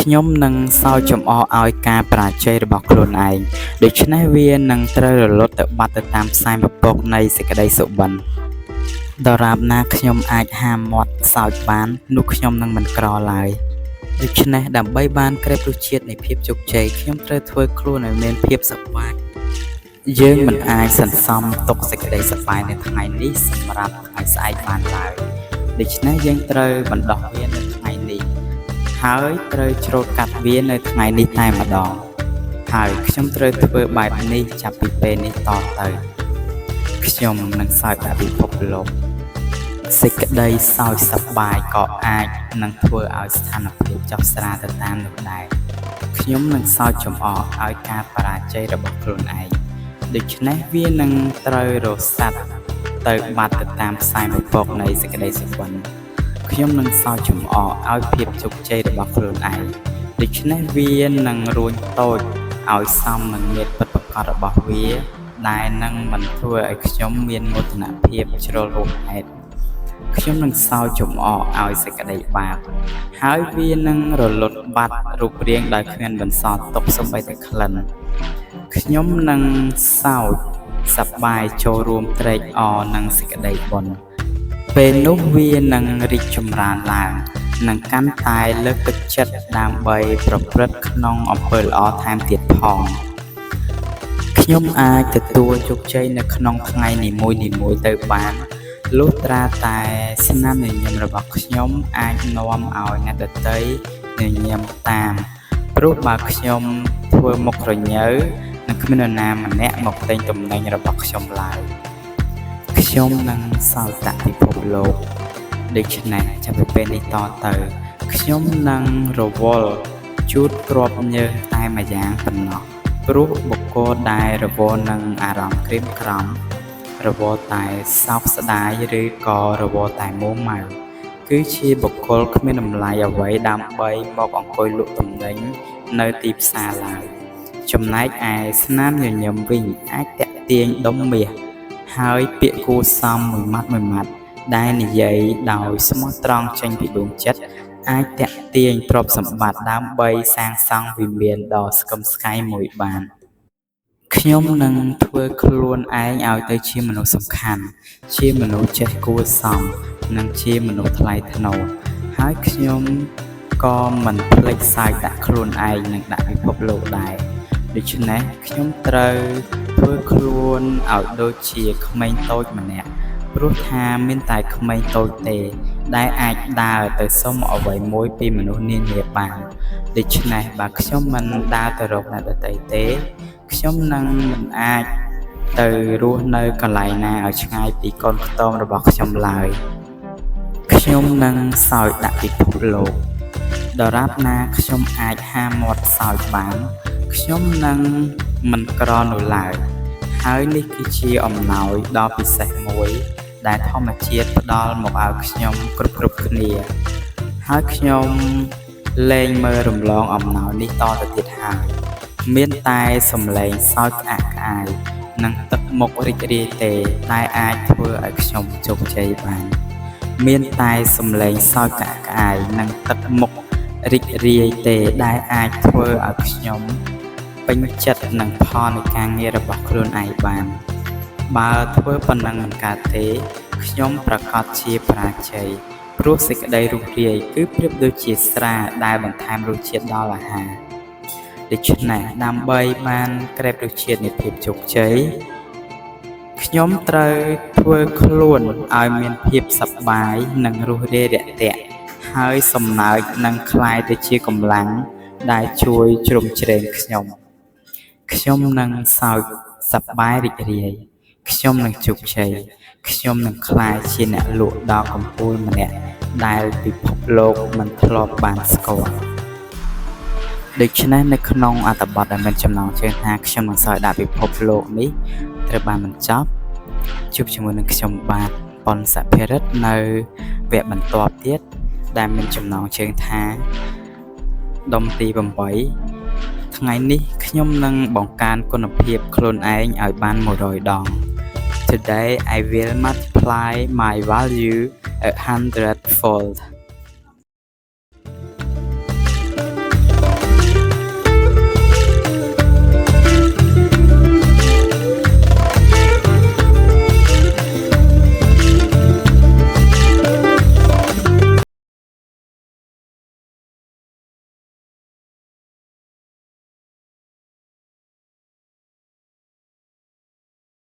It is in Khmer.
ខ្ញុំនឹងសើចចំអកឲ្យការបរាជ័យរបស់ខ្លួនឯងដូច្នេះវានឹងត្រូវរលត់ទៅបាត់ទៅតាមផ្សែងពពកនៃសេចក្តីសុបិនដរាបណាខ្ញុំអាចហាមមាត់សើចបាននោះខ្ញុំនឹងមិនក្រឡើយដូច្នេះដើម្បីបានក្រេបរសជាតិនៃភាពជោគជ័យខ្ញុំត្រូវធ្វើខ្លួនឲ្យមានភាពសប្បាយយើងមិនអាចសន្សំទុកសេចក្តីសប្បាយនៅថ្ងៃនេះសម្រាប់ថ្ងៃស្អែកបានឡើយដូច្នេះយើងត្រូវបណ្ដោះវានៅថ្ងៃនេះហើយត្រូវច្រូតកាត់វានៅថ្ងៃនេះតែម្ដងហើយខ្ញុំត្រូវធ្វើបែបនេះចាប់ពីពេលនេះតទៅខ្ញុំនឹងសើចដល់ពិភពលោកសេចក្តីសើចសប្បាយក៏អាចនឹងធ្វើឲ្យស្ថានភាពចុះស្រាលទៅតាមនោះដែរខ្ញុំនឹងសើចចំអកឲ្យការបរាជ័យរបស់ខ្លួនឯងដូច្នេះវានឹងត្រូវរសាត់ទៅបាត់ទៅតាមផ្សែងពពកនៃសេចក្តីសុបិនខ្ញុំនឹងសើចចំអកឲ្យភាពជោគជ័យរបស់ខ្លួនឯងដូច្នេះវានឹងរួញតូចឲ្យសមនឹងញាតិពិតប្រាកដរបស់វាដែលនឹងមិនធ្វើឲ្យខ្ញុំមានមោទនភាពជ្រុលហួសហេតុខ្ញុំនឹងសើចចំអកឲ្យសេចក្តីបាបហើយវានឹងរលត់បាត់រូបរាងដោយគ្មានបន្សល់ទុកសូម្បីតែក្លិនខ្ញុំនឹងសើចសប្បាយចូលរួមត្រេកអរនឹងសេចក្តីបុណ្យពេលនោះវានឹងរីកចម្រើនឡើងនឹងកាន់តែលើកទឹកចិត្តដើម្បីប្រព្រឹត្តក្នុងអំពើល្អថែមទៀតផងខ្ញុំអាចទទួលជោគជ័យនៅក្នុងថ្ងៃនីមួយៗទៅបានលុះត្រាតែស្នាមញញឹមរបស់ខ្ញុំអាចនាំឲ្យអ្នកដទៃញញឹមតាមព្រោះបើខ្ញុំធ្វើមុខរញ៉ូវនឹងគ្មាននរណាម្នាក់មកទិញទំនិញរបស់ខ្ញុំឡើយខ្ញុំនឹងសោតពិភពលោកដូច្នេះចាប់ពីពេលនេះតទៅខ្ញុំនឹងរវល់ជូតគ្រាប់ញើសតែម្យ៉ាងប៉ុណ្ណោះព្រោះបុគ្គលដែលរវល់នឹងអារម្មណ៍ក្រៀមក្រំរវល់តែសោកស្ដាយឬក៏រវល់តែមួម៉ៅគឺជាបុគ្គលគ្មានតម្លៃអ្វីដើម្បីមកអង្គុយលក់ទំនិញនៅទីផ្សារឡើយចំណែកឯស្នាមញញឹមវិញអាចតាក់ទាញដុំមាសហើយពាក្យគួរសមមួយម៉ាត់ដែលនិយាយដោយស្មោះត្រង់ចេញពីដួងចិត្តអាចតាក់ទាញទ្រព្យសម្បត្តិដើម្បីសាងសង់វិមានដ៏ស្កឹមស្កៃមួយបានខ្ញុំនឹងធ្វើខ្លួនឯងឲ្យទៅជាមនុស្សសំខាន់ជាមនុស្សចេះគួរសមនិងជាមនុស្សថ្លៃថ្នូរហើយខ្ញុំក៏មិនភ្លេចសើចដាក់ខ្លួនឯងនិងដាក់ពិភពលោកដែរដូច្នេះខ្ញុំត្រូវធ្វើខ្លួនឲ្យដូចជាក្មេងតូចម្នាក់ព្រោះថាមានតែក្មេងតូចទេដែលអាចដើរទៅសុំអ្វីមួយពីមនុស្សនានាបានដូច្នេះបើខ្ញុំមិនដើរទៅរកអ្នកដទៃទេខ្ញុំនឹងមិនអាចទៅរស់នៅកន្លែងណាឲ្យឆ្ងាយពីកូនខ្ទមរបស់ខ្ញុំឡើយខ្ញុំនឹងសោយដាក់ពិភពលោកដរាបណាខ្ញុំអាចហាមមាត់សោយបានខ្ញុំនឹងមិនក្រនោះឡើយហើយនេះគឺជាអំណោយដ៏ពិសេសមួយដែលធម្មជាតិផ្ដល់មកឲ្យខ្ញុំគ្រប់គ្នាហើយខ្ញុំលែងមើលរំលងអំណោយនេះតទៅទៀតហើយមានតែសំឡេងសើចក្អាកក្អាយនិងទឹកមុខរីករាយទេដែលអាចធ្វើឲ្យខ្ញុំជោគជ័យបានមានតែសំឡេងសើចក្អាកក្អាយនិងទឹកមុខរីករាយទេដែលអាចធ្វើឲ្យខ្ញុំពេញចិត្តនឹងផលនៃការងាររបស់ខ្លួនឯងបានបើធ្វើប៉ុណ្ណឹងមិនកើតទេខ្ញុំប្រកាសជាបរាជ័យព្រោះសេចក្តីរុងរាយគឺប្រៀបដូចជាស្រាដែលបន្ថែមរសជាតិដល់អាហារដូច្នេះដើម្បីបានក្រេបរសជាតិនៃភាពជោគជ័យខ្ញុំត្រូវធ្វើខ្លួនឲ្យមានភាពសប្បាយនិងរួសរាយរាក់ទាក់ហើយសំណើចនឹងคล้ายទៅជាកម្លាំងដែលជួយជ្រោមជ្រែងខ្ញុំនឹងសើចសប្បាយរីករាយខ្ញុំនឹងជោគជ័យខ្ញុំនឹងក្លាយជាអ្នកលក់ដ៏កំពូលម្នាក់ដែលពិភពលោកមិនធ្លាប់បានស្គាល់ដូច្នេះនៅក្នុងអត្ថបទដែលមានចំណងជើងថាខ្ញុំនឹងសើចដាក់ពិភពលោកនេះត្រូវបានបញ្ចប់ជួបជាមួយនឹងខ្ញុំបាទប៉ុនសភិរិទ្ធនៅវគ្គបន្ទាប់ទៀតដែលមានចំណងជើងថាដុំទី8ថ្ងៃនេះខ្ញុំនឹងបង្កើនគុណភាពខ្លួនឯងឲ្យបាន100ដង Today I will multiply my value 100-fold